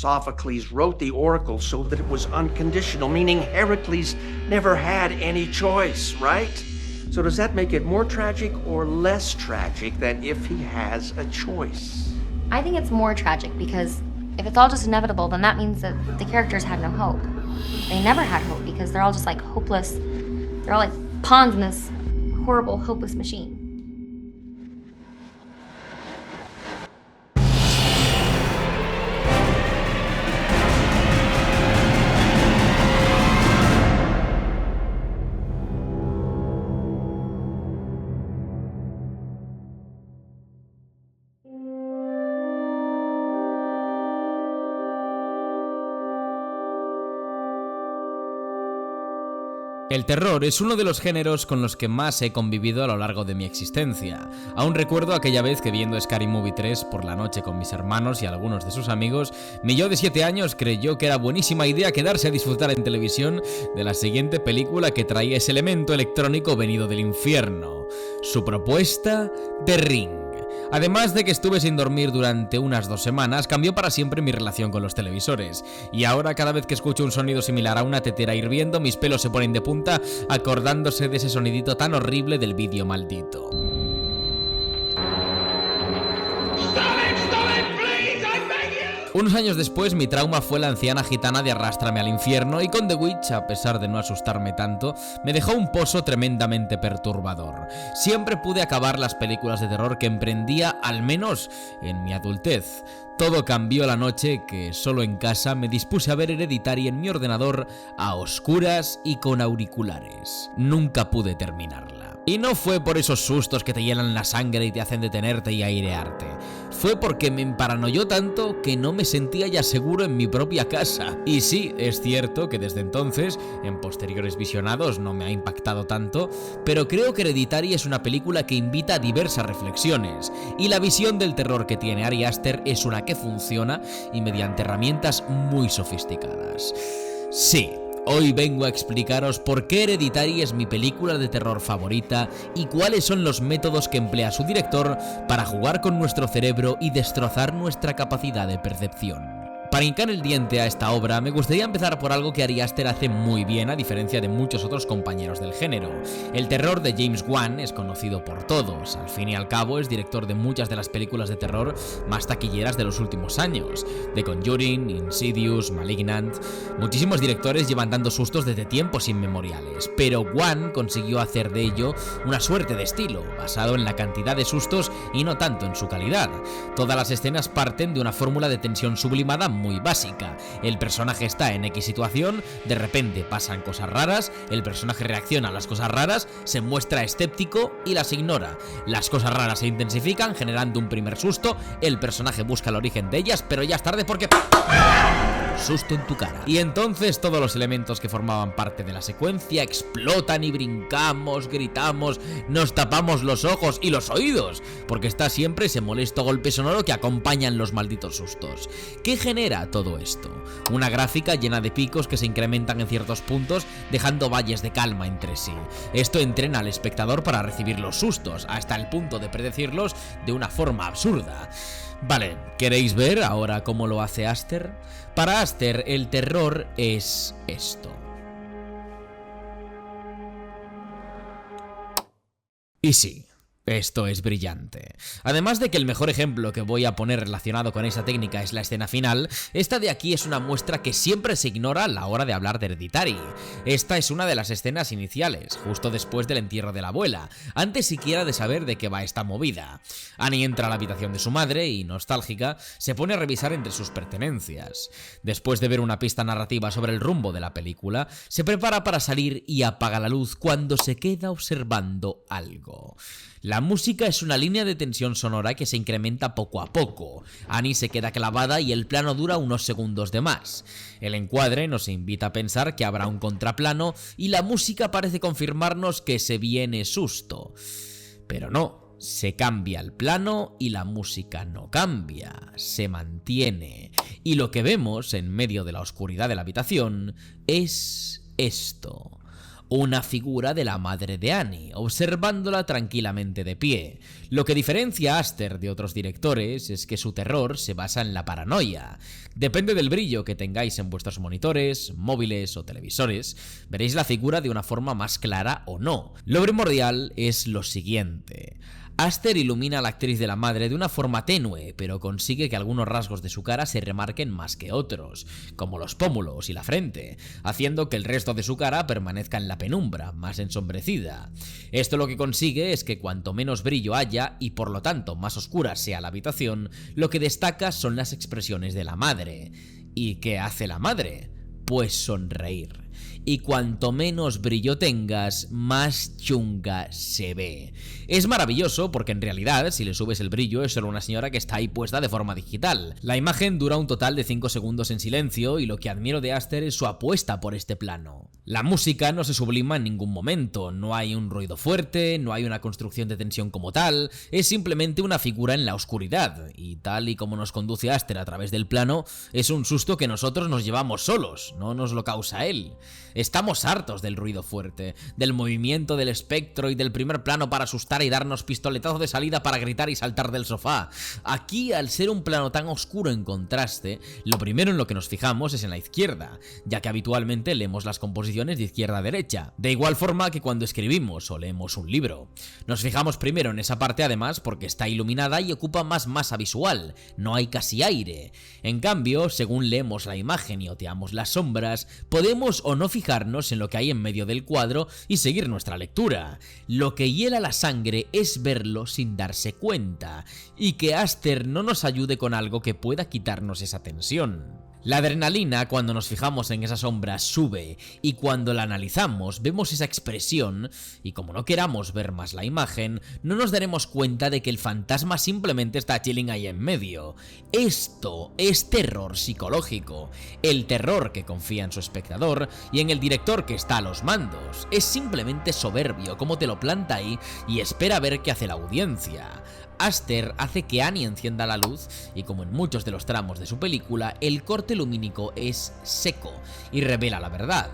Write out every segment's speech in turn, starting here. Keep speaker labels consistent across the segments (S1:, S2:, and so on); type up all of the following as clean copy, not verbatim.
S1: Sophocles wrote the oracle so that it was unconditional, meaning Heracles never had any choice, right? So does that make it more tragic or less tragic than if he has a choice?
S2: I think it's more tragic because if it's all just inevitable, then that means that the characters had no hope. They never had hope because they're all just like hopeless. They're all like pawns in this horrible, hopeless machine.
S3: El terror es uno de los géneros con los que más he convivido a lo largo de mi existencia. Aún recuerdo aquella vez que viendo Scary Movie 3 por la noche con mis hermanos y algunos de sus amigos, mi yo de 7 años creyó que era buenísima idea quedarse a disfrutar en televisión de la siguiente película que traía ese elemento electrónico venido del infierno. Su propuesta, The Ring. Además de que estuve sin dormir durante unas 2 semanas, cambió para siempre mi relación con los televisores. Y ahora cada vez que escucho un sonido similar a una tetera hirviendo, mis pelos se ponen de punta acordándose de ese sonidito tan horrible del vídeo maldito. Unos años después, mi trauma fue la anciana gitana de Arrástrame al infierno, y con The Witch, a pesar de no asustarme tanto, me dejó un pozo tremendamente perturbador. Siempre pude acabar las películas de terror que emprendía, al menos en mi adultez. Todo cambió la noche que, solo en casa, me dispuse a ver Hereditary en mi ordenador a oscuras y con auriculares. Nunca pude terminarla. Y no fue por esos sustos que te llenan la sangre y te hacen detenerte y airearte. Fue porque me emparanoió tanto que no me sentía ya seguro en mi propia casa. Y sí, es cierto que desde entonces, en posteriores visionados, no me ha impactado tanto, pero creo que Hereditary es una película que invita a diversas reflexiones, y la visión del terror que tiene Ari Aster es una que funciona y mediante herramientas muy sofisticadas. Sí. Hoy vengo a explicaros por qué Hereditary es mi película de terror favorita y cuáles son los métodos que emplea su director para jugar con nuestro cerebro y destrozar nuestra capacidad de percepción. Para hincar el diente a esta obra, me gustaría empezar por algo que Ari Aster hace muy bien, a diferencia de muchos otros compañeros del género. El terror de James Wan es conocido por todos. Al fin y al cabo, es director de muchas de las películas de terror más taquilleras de los últimos años. The Conjuring, Insidious, Malignant... Muchísimos directores llevan dando sustos desde tiempos inmemoriales, pero Wan consiguió hacer de ello una suerte de estilo, basado en la cantidad de sustos y no tanto en su calidad. Todas las escenas parten de una fórmula de tensión sublimada muy básica. El personaje está en X situación, de repente pasan cosas raras, el personaje reacciona a las cosas raras, se muestra escéptico y las ignora. Las cosas raras se intensifican, generando un primer susto, el personaje busca el origen de ellas, pero ya es tarde porque... susto en tu cara. Y entonces todos los elementos que formaban parte de la secuencia explotan y brincamos, gritamos, nos tapamos los ojos y los oídos, porque está siempre ese molesto golpe sonoro que acompañan los malditos sustos. ¿Qué genera todo esto? Una gráfica llena de picos que se incrementan en ciertos puntos, dejando valles de calma entre sí. Esto entrena al espectador para recibir los sustos, hasta el punto de predecirlos de una forma absurda. Vale, ¿queréis ver ahora cómo lo hace Aster? Para Aster, el terror es esto. Y sí, esto es brillante. Además de que el mejor ejemplo que voy a poner relacionado con esa técnica es la escena final, esta de aquí es una muestra que siempre se ignora a la hora de hablar de Hereditary. Esta es una de las escenas iniciales, justo después del entierro de la abuela, antes siquiera de saber de qué va esta movida. Annie entra a la habitación de su madre y, nostálgica, se pone a revisar entre sus pertenencias. Después de ver una pista narrativa sobre el rumbo de la película, se prepara para salir y apaga la luz cuando se queda observando algo. La música es una línea de tensión sonora que se incrementa poco a poco. Annie se queda clavada y el plano dura unos segundos de más. El encuadre nos invita a pensar que habrá un contraplano y la música parece confirmarnos que se viene susto. Pero no, se cambia el plano y la música no cambia, se mantiene. Y lo que vemos en medio de la oscuridad de la habitación es esto. una figura de la madre de Annie, observándola tranquilamente de pie. Lo que diferencia a Aster de otros directores es que su terror se basa en la paranoia. Depende del brillo que tengáis en vuestros monitores, móviles o televisores, veréis la figura de una forma más clara o no. Lo primordial es lo siguiente. Aster ilumina a la actriz de la madre de una forma tenue, pero consigue que algunos rasgos de su cara se remarquen más que otros, como los pómulos y la frente, haciendo que el resto de su cara permanezca en la penumbra, más ensombrecida. Esto lo que consigue es que cuanto menos brillo haya y por lo tanto más oscura sea la habitación, lo que destaca son las expresiones de la madre. ¿Y qué hace la madre? Pues sonreír. Y cuanto menos brillo tengas, más chunga se ve. Es maravilloso porque en realidad, si le subes el brillo, es solo una señora que está ahí puesta de forma digital. La imagen dura un total de 5 segundos en silencio y lo que admiro de Aster es su apuesta por este plano. La música no se sublima en ningún momento, no hay un ruido fuerte, no hay una construcción de tensión como tal, es simplemente una figura en la oscuridad, y tal y como nos conduce Aster a través del plano, es un susto que nosotros nos llevamos solos, no nos lo causa él. Estamos hartos del ruido fuerte, del movimiento del espectro y del primer plano para asustar y darnos pistoletazo de salida para gritar y saltar del sofá. Aquí, al ser un plano tan oscuro en contraste, lo primero en lo que nos fijamos es en la izquierda, ya que habitualmente leemos las composiciones de izquierda a derecha, de igual forma que cuando escribimos o leemos un libro. Nos fijamos primero en esa parte además porque está iluminada y ocupa más masa visual, no hay casi aire. En cambio, según leemos la imagen y oteamos las sombras, podemos o no fijarnos en lo que hay en medio del cuadro y seguir nuestra lectura. Lo que hiela la sangre es verlo sin darse cuenta, y que Aster no nos ayude con algo que pueda quitarnos esa tensión. La adrenalina cuando nos fijamos en esa sombra sube, y cuando la analizamos vemos esa expresión, y como no queramos ver más la imagen, no nos daremos cuenta de que el fantasma simplemente está chilling ahí en medio. Esto es terror psicológico, el terror que confía en su espectador y en el director que está a los mandos. Es simplemente soberbio como te lo planta ahí y espera ver qué hace la audiencia. Aster hace que Annie encienda la luz y, como en muchos de los tramos de su película, el corte lumínico es seco y revela la verdad.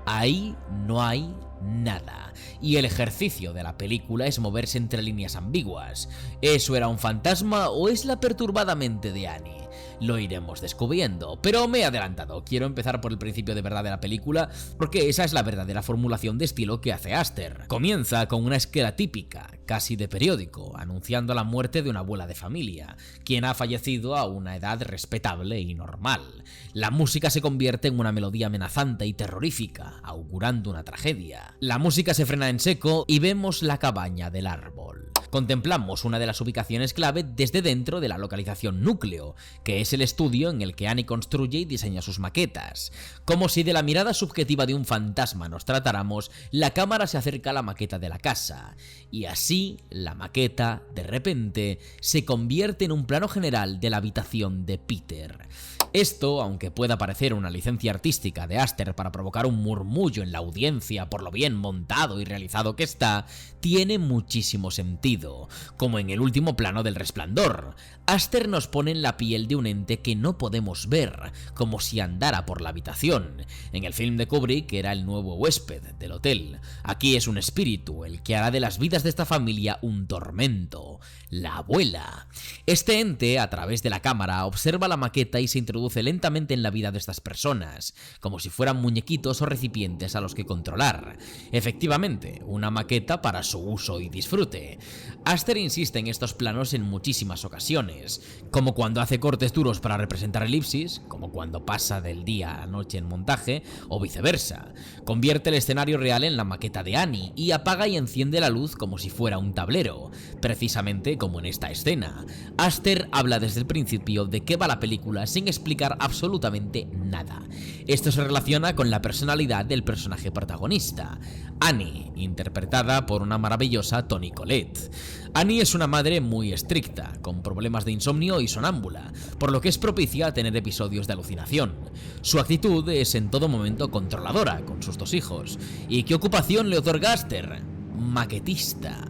S3: Ahí no hay nada. Y el ejercicio de la película es moverse entre líneas ambiguas. ¿Eso era un fantasma o es la perturbada mente de Annie? Lo iremos descubriendo, pero me he adelantado. Quiero empezar por el principio de verdad de la película, porque esa es la verdadera formulación de estilo que hace Aster. Comienza con una esquela típica, casi de periódico, anunciando la muerte de una abuela de familia, quien ha fallecido a una edad respetable y normal. La música se convierte en una melodía amenazante y terrorífica, augurando una tragedia. La música se frena en seco y vemos la cabaña del árbol. Contemplamos una de las ubicaciones clave desde dentro de la localización núcleo, que es el estudio en el que Annie construye y diseña sus maquetas. Como si de la mirada subjetiva de un fantasma nos tratáramos, la cámara se acerca a la maqueta de la casa, y así la maqueta, de repente, se convierte en un plano general de la habitación de Peter. Esto, aunque pueda parecer una licencia artística de Aster para provocar un murmullo en la audiencia por lo bien montado y realizado que está, tiene muchísimo sentido, como en el último plano del Resplandor. Aster nos pone en la piel de un ente que no podemos ver, como si andara por la habitación. En el film de Kubrick era el nuevo huésped del hotel. Aquí es un espíritu, el que hará de las vidas de esta familia un tormento. La abuela. Este ente, a través de la cámara, observa la maqueta y se introduce lentamente en la vida de estas personas, como si fueran muñequitos o recipientes a los que controlar. Efectivamente, una maqueta para su uso y disfrute. Aster insiste en estos planos en muchísimas ocasiones, como cuando hace cortes duros para representar elipsis, como cuando pasa del día a la noche en montaje, o viceversa. Convierte el escenario real en la maqueta de Annie y apaga y enciende la luz como si fuera un tablero, precisamente como en esta escena. Aster habla desde el principio de qué va la película sin explicar absolutamente nada. Esto se relaciona con la personalidad del personaje protagonista, Annie, interpretada por una maravillosa Toni Collette. Annie es una madre muy estricta, con problemas de insomnio y sonámbula, por lo que es propicia a tener episodios de alucinación. Su actitud es en todo momento controladora con sus dos hijos. ¿Y qué ocupación le otorga Aster? Maquetista.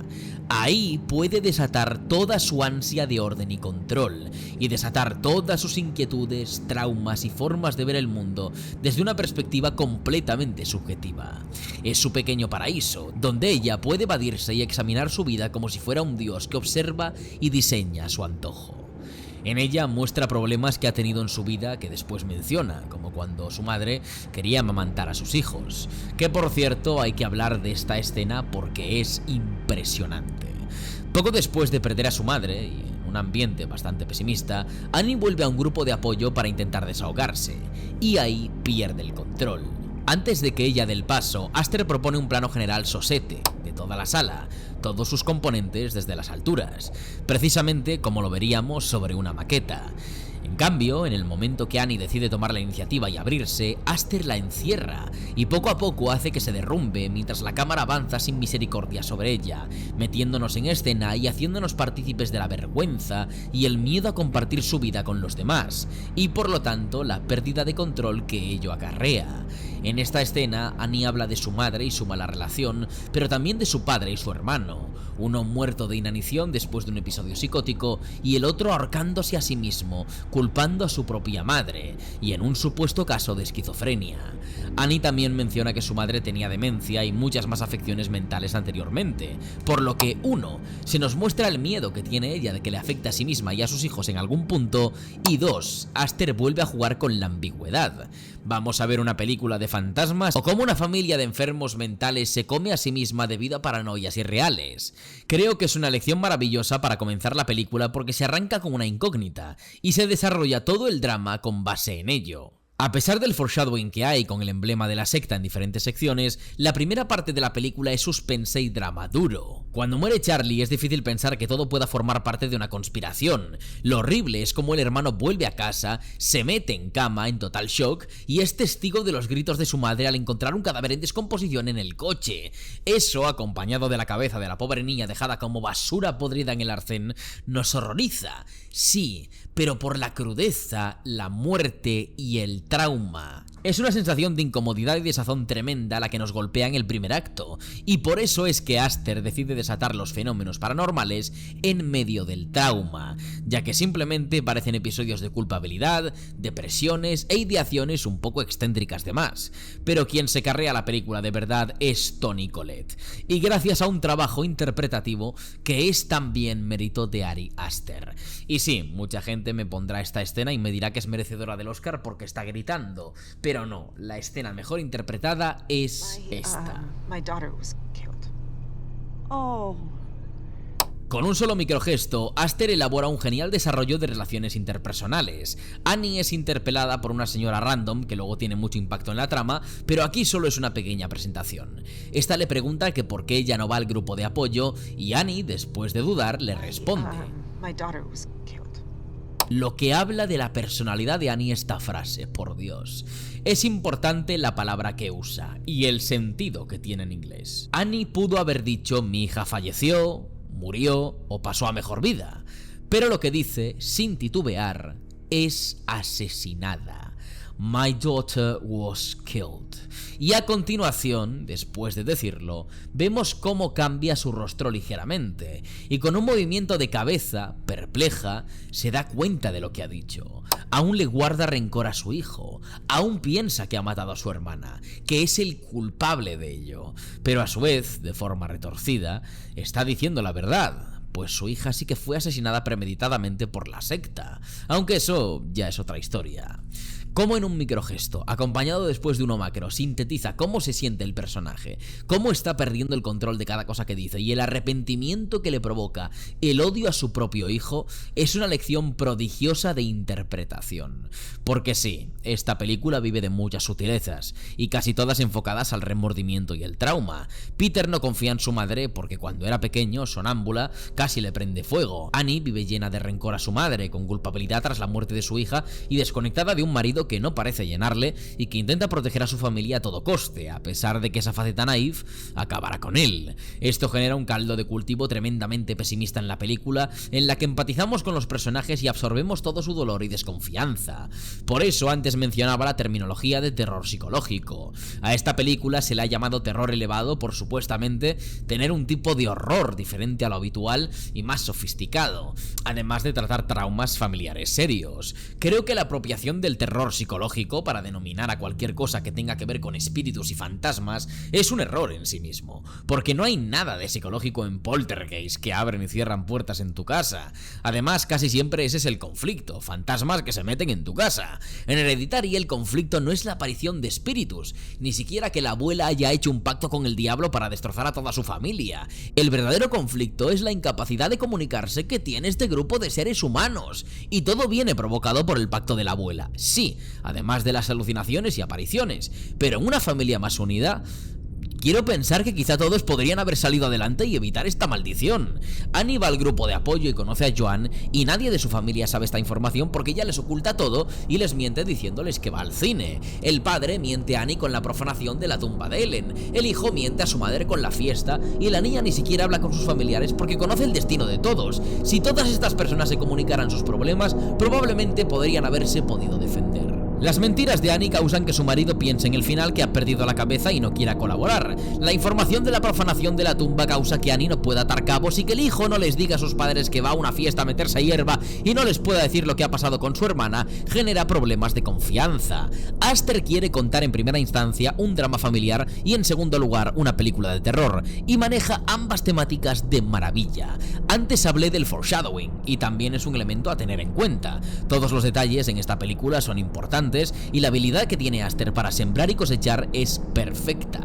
S3: Ahí puede desatar toda su ansia de orden y control, y desatar todas sus inquietudes, traumas y formas de ver el mundo desde una perspectiva completamente subjetiva. Es su pequeño paraíso, donde ella puede evadirse y examinar su vida como si fuera un dios que observa y diseña a su antojo. En ella muestra problemas que ha tenido en su vida que después menciona, como cuando su madre quería amamantar a sus hijos, que por cierto hay que hablar de esta escena porque es impresionante. Poco después de perder a su madre, y en un ambiente bastante pesimista, Annie vuelve a un grupo de apoyo para intentar desahogarse, y ahí pierde el control. Antes de que ella dé el paso, Aster propone un plano general sosete de toda la sala, todos sus componentes desde las alturas, precisamente como lo veríamos sobre una maqueta. En cambio, en el momento que Annie decide tomar la iniciativa y abrirse, Aster la encierra y poco a poco hace que se derrumbe mientras la cámara avanza sin misericordia sobre ella, metiéndonos en escena y haciéndonos partícipes de la vergüenza y el miedo a compartir su vida con los demás, y por lo tanto la pérdida de control que ello acarrea. En esta escena, Annie habla de su madre y su mala relación, pero también de su padre y su hermano, uno muerto de inanición después de un episodio psicótico y el otro ahorcándose a sí mismo, culpando a su propia madre, y en un supuesto caso de esquizofrenia. Annie también menciona que su madre tenía demencia y muchas más afecciones mentales anteriormente, por lo que 1. Se nos muestra el miedo que tiene ella de que le afecte a sí misma y a sus hijos en algún punto, y 2. Aster vuelve a jugar con la ambigüedad. ¿Vamos a ver una película de fantasmas o cómo una familia de enfermos mentales se come a sí misma debido a paranoias irreales? Creo que es una lección maravillosa para comenzar la película porque se arranca con una incógnita y se desarrolla todo el drama con base en ello. A pesar del foreshadowing que hay con el emblema de la secta en diferentes secciones, la primera parte de la película es suspense y drama duro. Cuando muere Charlie es difícil pensar que todo pueda formar parte de una conspiración. Lo horrible es como el hermano vuelve a casa, se mete en cama en total shock y es testigo de los gritos de su madre al encontrar un cadáver en descomposición en el coche. Eso, acompañado de la cabeza de la pobre niña dejada como basura podrida en el arcén, nos horroriza. Sí, pero por la crudeza, la muerte y el trauma. Es una sensación de incomodidad y desazón tremenda la que nos golpea en el primer acto, y por eso es que Aster decide desatar los fenómenos paranormales en medio del trauma, ya que simplemente parecen episodios de culpabilidad, depresiones e ideaciones un poco excéntricas de más. Pero quien se carrea la película de verdad es Toni Collette, y gracias a un trabajo interpretativo que es también mérito de Ari Aster. Y sí, mucha gente me pondrá esta escena y me dirá que es merecedora del Oscar porque está gritando, pero no, la escena mejor interpretada es esta.
S4: My daughter was killed. Oh.
S3: Con un solo microgesto, Aster elabora un genial desarrollo de relaciones interpersonales. Annie es interpelada por una señora random, que luego tiene mucho impacto en la trama, pero aquí solo es una pequeña presentación. Esta le pregunta que por qué ella no va al grupo de apoyo, y Annie, después de dudar, le responde.
S4: My daughter was killed.
S3: Lo que habla de la personalidad de Annie esta frase, por Dios. Es importante la palabra que usa y el sentido que tiene en inglés. Annie pudo haber dicho mi hija falleció, murió o pasó a mejor vida, pero lo que dice, sin titubear, es asesinada. My daughter was killed. Y a continuación, después de decirlo, vemos cómo cambia su rostro ligeramente, y con un movimiento de cabeza, perpleja, se da cuenta de lo que ha dicho. Aún le guarda rencor a su hijo, aún piensa que ha matado a su hermana, que es el culpable de ello, pero a su vez, de forma retorcida, está diciendo la verdad. Pues su hija sí que fue asesinada premeditadamente por la secta, aunque eso ya es otra historia. Cómo en un microgesto, acompañado después de uno macro, sintetiza cómo se siente el personaje, cómo está perdiendo el control de cada cosa que dice y el arrepentimiento que le provoca el odio a su propio hijo, es una lección prodigiosa de interpretación. Porque sí, esta película vive de muchas sutilezas, y casi todas enfocadas al remordimiento y el trauma. Peter no confía en su madre porque cuando era pequeño, sonámbula, casi le prende fuego. Annie vive llena de rencor a su madre, con culpabilidad tras la muerte de su hija y desconectada de un marido vacío que no parece llenarle y que intenta proteger a su familia a todo coste, a pesar de que esa faceta naif acabará con él. Esto genera un caldo de cultivo tremendamente pesimista en la película, en la que empatizamos con los personajes y absorbemos todo su dolor y desconfianza. Por eso antes mencionaba la terminología de terror psicológico. A esta película se le ha llamado terror elevado por supuestamente tener un tipo de horror diferente a lo habitual y más sofisticado, además de tratar traumas familiares serios. Creo que la apropiación del terror psicológico para denominar a cualquier cosa que tenga que ver con espíritus y fantasmas es un error en sí mismo, porque no hay nada de psicológico en Poltergeist, que abren y cierran puertas en tu casa. Además, casi siempre ese es el conflicto, fantasmas que se meten en tu casa. En Hereditary el conflicto no es la aparición de espíritus, ni siquiera que la abuela haya hecho un pacto con el diablo para destrozar a toda su familia. El verdadero conflicto es la incapacidad de comunicarse que tiene este grupo de seres humanos, y todo viene provocado por el pacto de la abuela, sí, además de las alucinaciones y apariciones, pero en una familia más unida, quiero pensar que quizá todos podrían haber salido adelante y evitar esta maldición. Annie va al grupo de apoyo y conoce a Joan, y nadie de su familia sabe esta información porque ella les oculta todo y les miente diciéndoles que va al cine. El padre miente a Annie con la profanación de la tumba de Ellen, el hijo miente a su madre con la fiesta, y la niña ni siquiera habla con sus familiares porque conoce el destino de todos. Si todas estas personas se comunicaran sus problemas, probablemente podrían haberse podido defender. Las mentiras de Annie causan que su marido piense en el final que ha perdido la cabeza y no quiera colaborar. La información de la profanación de la tumba causa que Annie no pueda atar cabos y que el hijo no les diga a sus padres que va a una fiesta a meterse a hierba y no les pueda decir lo que ha pasado con su hermana, genera problemas de confianza. Aster quiere contar en primera instancia un drama familiar y en segundo lugar una película de terror, y maneja ambas temáticas de maravilla. Antes hablé del foreshadowing, y también es un elemento a tener en cuenta. Todos los detalles en esta película son importantes y la habilidad que tiene Aster para sembrar y cosechar es perfecta.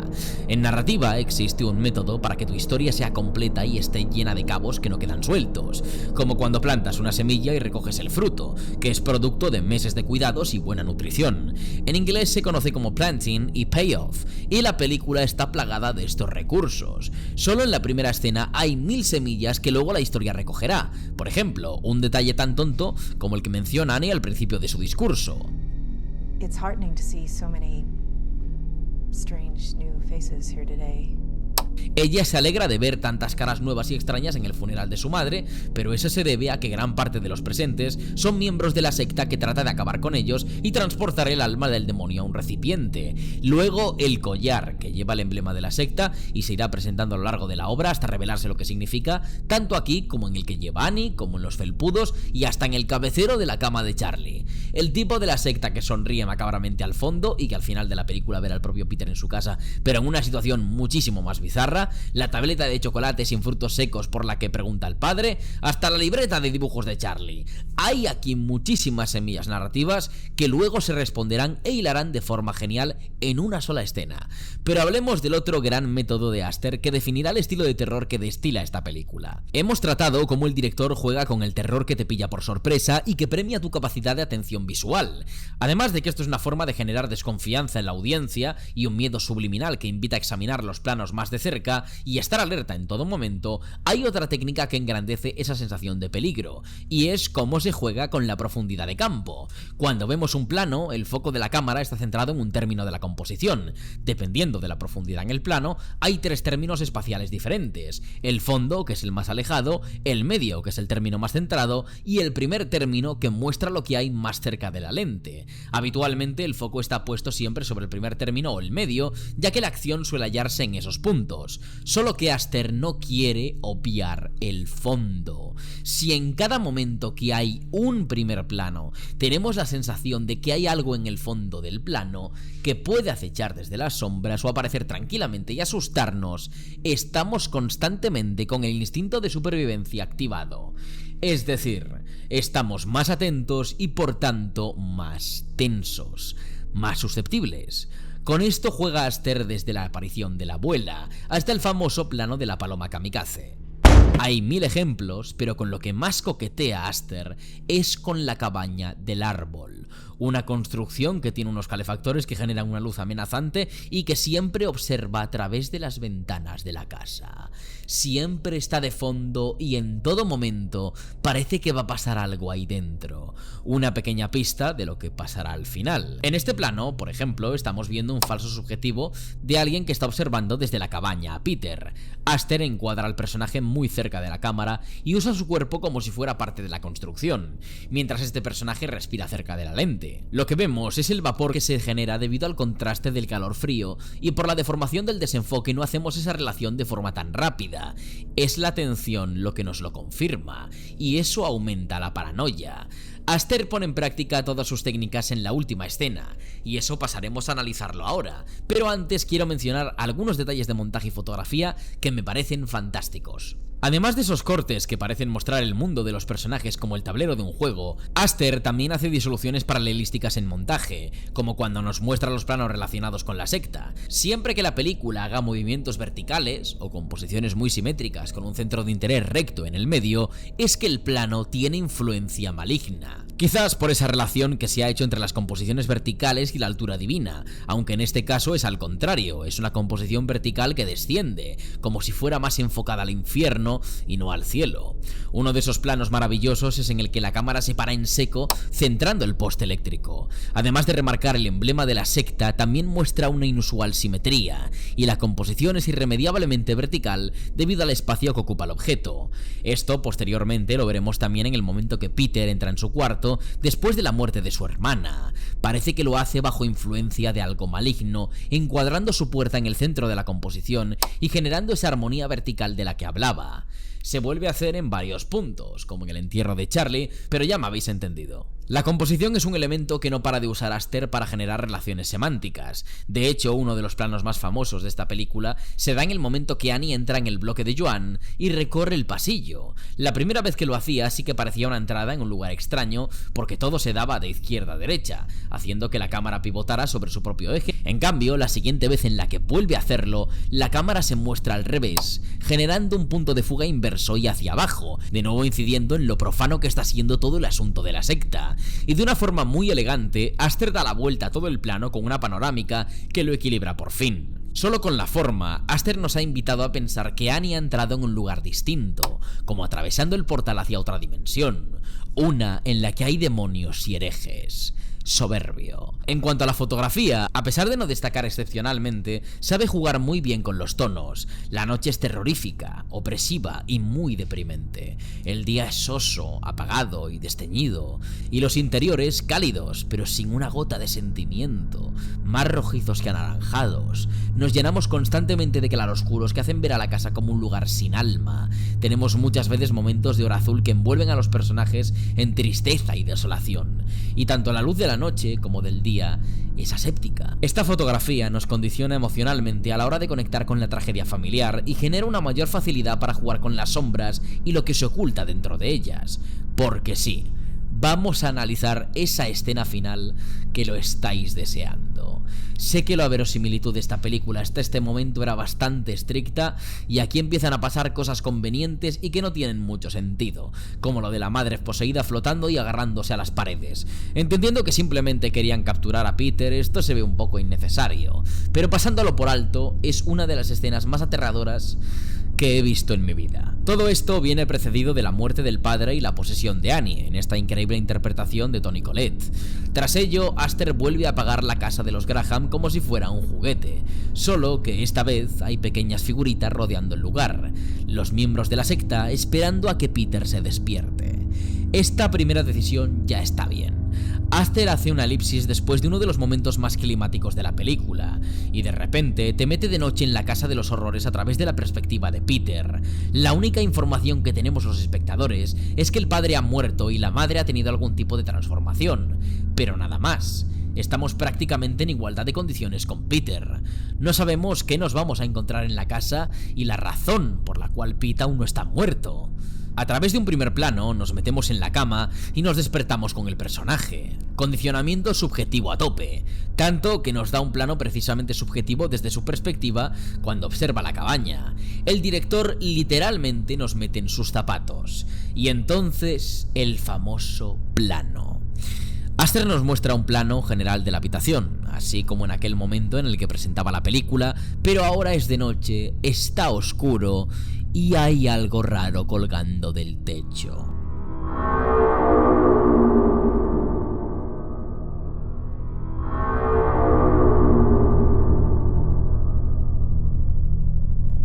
S3: En narrativa existe un método para que tu historia sea completa y esté llena de cabos que no quedan sueltos, como cuando plantas una semilla y recoges el fruto, que es producto de meses de cuidados y buena nutrición. En inglés se conoce como planting y payoff, y la película está plagada de estos recursos. Solo en la primera escena hay 1000 semillas que luego la historia recogerá. Por ejemplo, un detalle tan tonto como el que menciona Annie al principio de su discurso.
S5: It's heartening to see so many strange new faces here today.
S3: Ella se alegra de ver tantas caras nuevas y extrañas en el funeral de su madre, pero eso se debe a que gran parte de los presentes son miembros de la secta que trata de acabar con ellos y transportar el alma del demonio a un recipiente. Luego el collar, que lleva el emblema de la secta y se irá presentando a lo largo de la obra hasta revelarse lo que significa, tanto aquí como en el que lleva Annie, como en los felpudos y hasta en el cabecero de la cama de Charlie. El tipo de la secta que sonríe macabramente al fondo y que al final de la película verá al propio Peter en su casa, pero en una situación muchísimo más bizarra, la tableta de chocolate sin frutos secos por la que pregunta el padre, hasta la libreta de dibujos de Charlie. Hay aquí muchísimas semillas narrativas que luego se responderán e hilarán de forma genial en una sola escena. Pero hablemos del otro gran método de Aster que definirá el estilo de terror que destila esta película. Hemos tratado cómo el director juega con el terror que te pilla por sorpresa y que premia tu capacidad de atención visual. Además de que esto es una forma de generar desconfianza en la audiencia y un miedo subliminal que invita a examinar los planos más de cerca y estar alerta en todo momento, hay otra técnica que engrandece esa sensación de peligro, y es cómo se juega con la profundidad de campo. Cuando vemos un plano, el foco de la cámara está centrado en un término de la composición. Dependiendo de la profundidad en el plano, hay 3 términos espaciales diferentes: el fondo, que es el más alejado, el medio, que es el término más centrado, y el primer término, que muestra lo que hay más cerca de la lente. Habitualmente el foco está puesto siempre sobre el primer término o el medio, ya que la acción suele hallarse en esos puntos. Solo que Aster no quiere obviar el fondo. Si en cada momento que hay un primer plano tenemos la sensación de que hay algo en el fondo del plano que puede acechar desde las sombras o aparecer tranquilamente y asustarnos, estamos constantemente con el instinto de supervivencia activado. Es decir, estamos más atentos y por tanto más tensos, más susceptibles. Con esto juega Aster desde la aparición de la abuela hasta el famoso plano de la paloma kamikaze. Hay 1000 ejemplos, pero con lo que más coquetea Aster es con la cabaña del árbol. Una construcción que tiene unos calefactores que generan una luz amenazante y que siempre observa a través de las ventanas de la casa. Siempre está de fondo y en todo momento parece que va a pasar algo ahí dentro. Una pequeña pista de lo que pasará al final. En este plano, por ejemplo, estamos viendo un falso subjetivo de alguien que está observando desde la cabaña a Peter. Aster encuadra al personaje muy cerca de la cámara y usa su cuerpo como si fuera parte de la construcción, mientras este personaje respira cerca de la lente. Lo que vemos es el vapor que se genera debido al contraste del calor frío, y por la deformación del desenfoque no hacemos esa relación de forma tan rápida. Es la tensión lo que nos lo confirma, y eso aumenta la paranoia. Aster pone en práctica todas sus técnicas en la última escena, y eso pasaremos a analizarlo ahora, pero antes quiero mencionar algunos detalles de montaje y fotografía que me parecen fantásticos. Además de esos cortes que parecen mostrar el mundo de los personajes como el tablero de un juego, Aster también hace disoluciones paralelísticas en montaje, como cuando nos muestra los planos relacionados con la secta. Siempre que la película haga movimientos verticales o composiciones muy simétricas con un centro de interés recto en el medio, es que el plano tiene influencia maligna. Quizás por esa relación que se ha hecho entre las composiciones verticales y la altura divina, aunque en este caso es al contrario, es una composición vertical que desciende, como si fuera más enfocada al infierno y no al cielo. Uno de esos planos maravillosos es en el que la cámara se para en seco, centrando el poste eléctrico. Además de remarcar el emblema de la secta, también muestra una inusual simetría, y la composición es irremediablemente vertical debido al espacio que ocupa el objeto. Esto posteriormente lo veremos también en el momento que Peter entra en su cuarto después de la muerte de su hermana. Parece que lo hace bajo influencia de algo maligno, encuadrando su puerta en el centro de la composición y generando esa armonía vertical de la que hablaba. Se vuelve a hacer en varios puntos, como en el entierro de Charlie, pero ya me habéis entendido. La composición es un elemento que no para de usar Aster para generar relaciones semánticas. De hecho, uno de los planos más famosos de esta película se da en el momento que Annie entra en el bloque de Joan y recorre el pasillo. La primera vez que lo hacía sí que parecía una entrada en un lugar extraño, porque todo se daba de izquierda a derecha, haciendo que la cámara pivotara sobre su propio eje. En cambio, la siguiente vez en la que vuelve a hacerlo, la cámara se muestra al revés, generando un punto de fuga inverso y hacia abajo, de nuevo incidiendo en lo profano que está siendo todo el asunto de la secta. Y de una forma muy elegante, Aster da la vuelta a todo el plano con una panorámica que lo equilibra por fin. Solo con la forma, Aster nos ha invitado a pensar que Annie ha entrado en un lugar distinto, como atravesando el portal hacia otra dimensión, una en la que hay demonios y herejes. Soberbio. En cuanto a la fotografía, a pesar de no destacar excepcionalmente, sabe jugar muy bien con los tonos. La noche es terrorífica, opresiva y muy deprimente. El día es soso, apagado y desteñido, y los interiores cálidos, pero sin una gota de sentimiento, más rojizos que anaranjados. Nos llenamos constantemente de claroscuros que hacen ver a la casa como un lugar sin alma. Tenemos muchas veces momentos de hora azul que envuelven a los personajes en tristeza y desolación, y tanto la luz de la noche como del día es aséptica. Esta fotografía nos condiciona emocionalmente a la hora de conectar con la tragedia familiar y genera una mayor facilidad para jugar con las sombras y lo que se oculta dentro de ellas. Porque sí, vamos a analizar esa escena final que lo estáis deseando. Sé que la verosimilitud de esta película hasta este momento era bastante estricta y aquí empiezan a pasar cosas convenientes y que no tienen mucho sentido, como lo de la madre poseída flotando y agarrándose a las paredes. Entendiendo que simplemente querían capturar a Peter, esto se ve un poco innecesario, pero pasándolo por alto, es una de las escenas más aterradoras que he visto en mi vida. Todo esto viene precedido de la muerte del padre y la posesión de Annie, en esta increíble interpretación de Toni Collette. Tras ello, Aster vuelve a apagar la casa de los Graham como si fuera un juguete, solo que esta vez hay pequeñas figuritas rodeando el lugar, los miembros de la secta esperando a que Peter se despierte. Esta primera decisión ya está bien. Aster hace una elipsis después de uno de los momentos más climáticos de la película, y de repente te mete de noche en la casa de los horrores a través de la perspectiva de Peter. La única información que tenemos los espectadores es que el padre ha muerto y la madre ha tenido algún tipo de transformación, pero nada más. Estamos prácticamente en igualdad de condiciones con Peter. No sabemos qué nos vamos a encontrar en la casa y la razón por la cual Pete aún no está muerto. A través de un primer plano nos metemos en la cama y nos despertamos con el personaje. Condicionamiento subjetivo a tope, tanto que nos da un plano precisamente subjetivo desde su perspectiva cuando observa la cabaña. El director literalmente nos mete en sus zapatos. Y entonces el famoso plano. Aster nos muestra un plano general de la habitación, así como en aquel momento en el que presentaba la película, pero ahora es de noche, está oscuro y hay algo raro colgando del techo.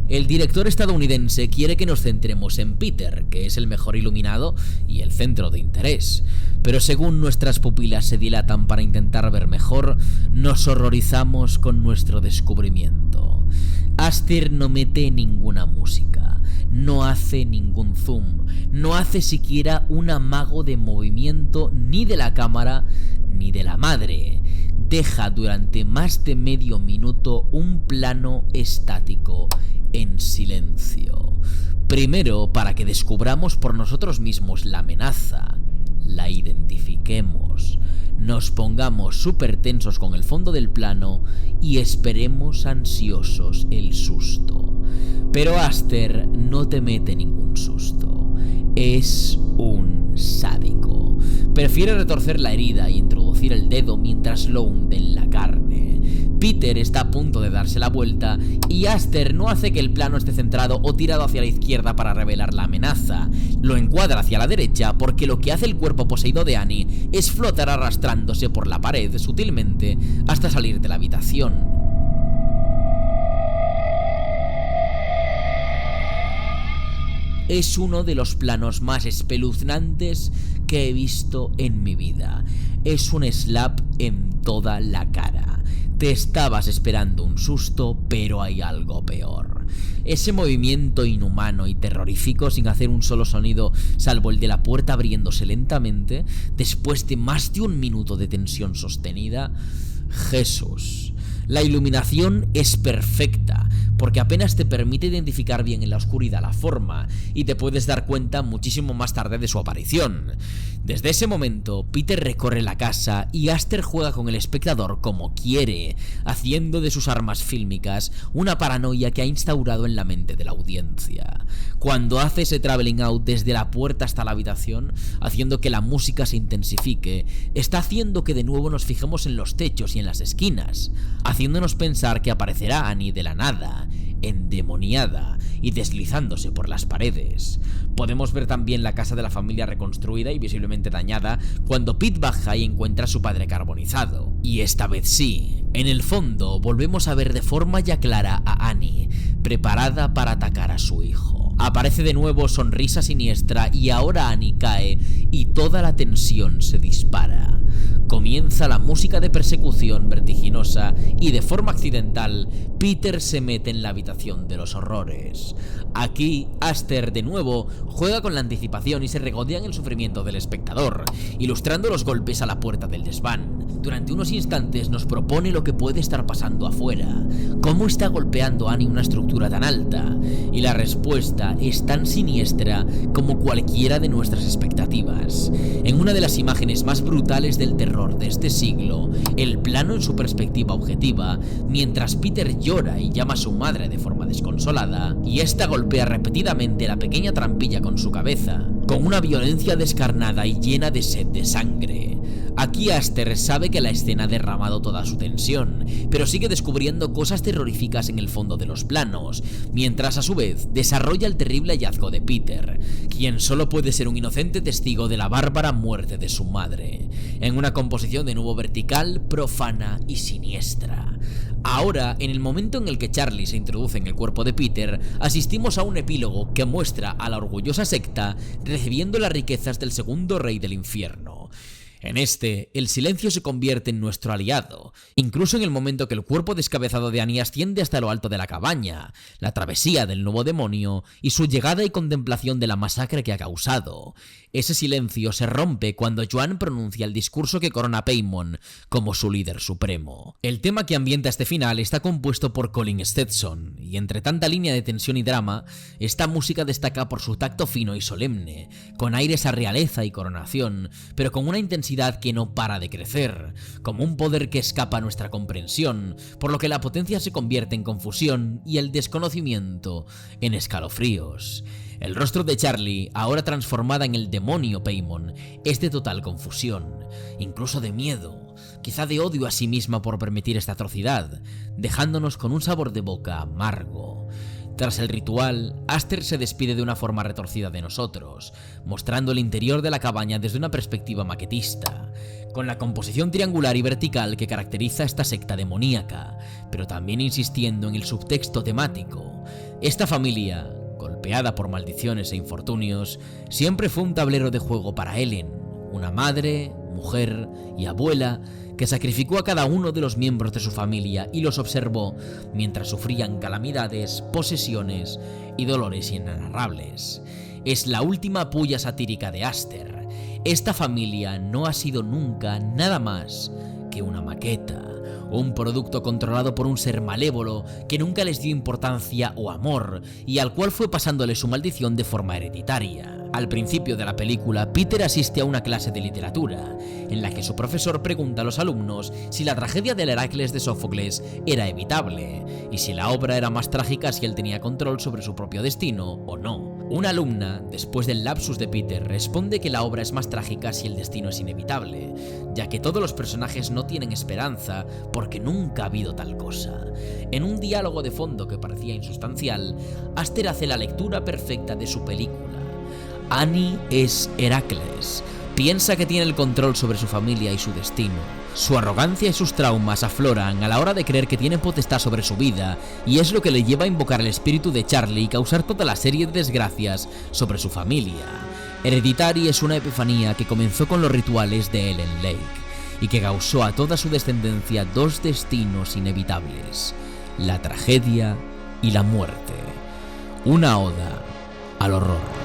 S3: El director estadounidense quiere que nos centremos en Peter, que es el mejor iluminado y el centro de interés. Pero según nuestras pupilas se dilatan para intentar ver mejor, nos horrorizamos con nuestro descubrimiento. Aster no mete ninguna música, no hace ningún zoom, no hace siquiera un amago de movimiento ni de la cámara ni de la madre. Deja durante más de medio minuto un plano estático en silencio. Primero, para que descubramos por nosotros mismos la amenaza, la identifiquemos, nos pongamos súper tensos con el fondo del plano y esperemos ansiosos el susto. Pero Aster no te mete ningún susto. Es un sádico. Prefiere retorcer la herida y introducir el dedo mientras lo hunde en la carne. Peter está a punto de darse la vuelta y Aster no hace que el plano esté centrado o tirado hacia la izquierda para revelar la amenaza. Lo encuadra hacia la derecha porque lo que hace el cuerpo poseído de Annie es flotar arrastrándose por la pared sutilmente hasta salir de la habitación. Es uno de los planos más espeluznantes que he visto en mi vida. Es un slap en toda la cara. Te estabas esperando un susto, pero hay algo peor. Ese movimiento inhumano y terrorífico sin hacer un solo sonido, salvo el de la puerta abriéndose lentamente, después de más de un minuto de tensión sostenida. Jesús. La iluminación es perfecta, porque apenas te permite identificar bien en la oscuridad la forma, y te puedes dar cuenta muchísimo más tarde de su aparición. Desde ese momento, Peter recorre la casa y Aster juega con el espectador como quiere, haciendo de sus armas fílmicas una paranoia que ha instaurado en la mente de la audiencia. Cuando hace ese traveling out desde la puerta hasta la habitación, haciendo que la música se intensifique, está haciendo que de nuevo nos fijemos en los techos y en las esquinas, haciéndonos pensar que aparecerá Annie de la nada, endemoniada y deslizándose por las paredes. Podemos ver también la casa de la familia reconstruida y visiblemente dañada cuando Pete baja y encuentra a su padre carbonizado. Y esta vez sí, en el fondo volvemos a ver de forma ya clara a Annie, preparada para atacar a su hijo. Aparece de nuevo sonrisa siniestra y ahora Annie cae y toda la tensión se dispara. Comienza la música de persecución vertiginosa y de forma accidental, Peter se mete en la habitación de los horrores. Aquí, Aster de nuevo juega con la anticipación y se regodea en el sufrimiento del espectador, ilustrando los golpes a la puerta del desván. Durante unos instantes nos propone lo que puede estar pasando afuera. ¿Cómo está golpeando Annie una estructura tan alta? Y la respuesta es tan siniestra como cualquiera de nuestras expectativas. En una de las imágenes más brutales del terror de este siglo, el plano en su perspectiva objetiva, mientras Peter llora y llama a su madre de forma desconsolada, y esta golpea repetidamente la pequeña trampilla con su cabeza, con una violencia descarnada y llena de sed de sangre. Aquí Aster sabe que la escena ha derramado toda su tensión, pero sigue descubriendo cosas terroríficas en el fondo de los planos, mientras a su vez desarrolla el terrible hallazgo de Peter, quien solo puede ser un inocente testigo de la bárbara muerte de su madre, en una composición de nuevo vertical, profana y siniestra. Ahora, en el momento en el que Charlie se introduce en el cuerpo de Peter, asistimos a un epílogo que muestra a la orgullosa secta recibiendo las riquezas del segundo rey del infierno. En este, el silencio se convierte en nuestro aliado, incluso en el momento que el cuerpo descabezado de Annie asciende hasta lo alto de la cabaña, la travesía del nuevo demonio y su llegada y contemplación de la masacre que ha causado. Ese silencio se rompe cuando Joan pronuncia el discurso que corona a Paimon como su líder supremo. El tema que ambienta este final está compuesto por Colin Stetson, y y entre tanta línea de tensión y drama, esta música destaca por su tacto fino y solemne, con aires a realeza y coronación, pero con una intensidad que no para de crecer, como un poder que escapa a nuestra comprensión, por lo que la potencia se convierte en confusión y el desconocimiento en escalofríos. El rostro de Charlie, ahora transformada en el demonio Paimon, es de total confusión, incluso de miedo, quizá de odio a sí misma por permitir esta atrocidad, dejándonos con un sabor de boca amargo. Tras el ritual, Aster se despide de una forma retorcida de nosotros, mostrando el interior de la cabaña desde una perspectiva maquetista, con la composición triangular y vertical que caracteriza a esta secta demoníaca, pero también insistiendo en el subtexto temático. Esta familia, golpeada por maldiciones e infortunios, siempre fue un tablero de juego para Ellen, una madre, mujer y abuela que sacrificó a cada uno de los miembros de su familia y los observó mientras sufrían calamidades, posesiones y dolores inenarrables. Es la última puya satírica de Aster. Esta familia no ha sido nunca nada más que una maqueta, un producto controlado por un ser malévolo que nunca les dio importancia o amor y al cual fue pasándole su maldición de forma hereditaria. Al principio de la película, Peter asiste a una clase de literatura, en la que su profesor pregunta a los alumnos si la tragedia del Heracles de Sófocles era evitable, y si la obra era más trágica si él tenía control sobre su propio destino o no. Una alumna, después del lapsus de Peter, responde que la obra es más trágica si el destino es inevitable, ya que todos los personajes no tienen esperanza porque nunca ha habido tal cosa. En un diálogo de fondo que parecía insustancial, Aster hace la lectura perfecta de su película. Annie es Heracles. Piensa que tiene el control sobre su familia y su destino. Su arrogancia y sus traumas afloran a la hora de creer que tiene potestad sobre su vida, y es lo que le lleva a invocar el espíritu de Charlie y causar toda la serie de desgracias sobre su familia. Hereditary es una epifanía que comenzó con los rituales de Ellen Lake, y que causó a toda su descendencia dos destinos inevitables: la tragedia y la muerte. Una oda al horror.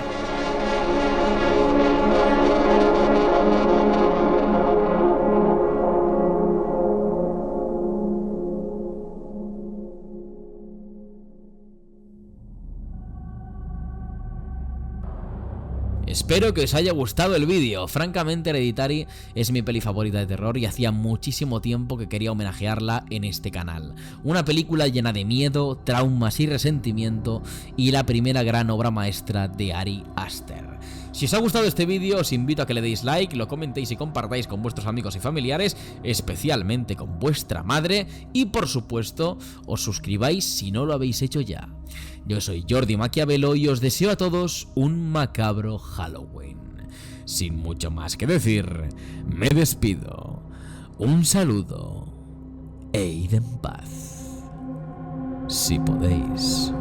S3: Espero que os haya gustado el vídeo. Francamente, Hereditary es mi peli favorita de terror y hacía muchísimo tiempo que quería homenajearla en este canal. Una película llena de miedo, traumas y resentimiento, y la primera gran obra maestra de Ari Aster. Si os ha gustado este vídeo, os invito a que le deis like, lo comentéis y compartáis con vuestros amigos y familiares, especialmente con vuestra madre, y por supuesto, os suscribáis si no lo habéis hecho ya. Yo soy Jordi Maquiavelo y os deseo a todos un macabro Halloween. Sin mucho más que decir, me despido. Un saludo e id en paz. Si podéis.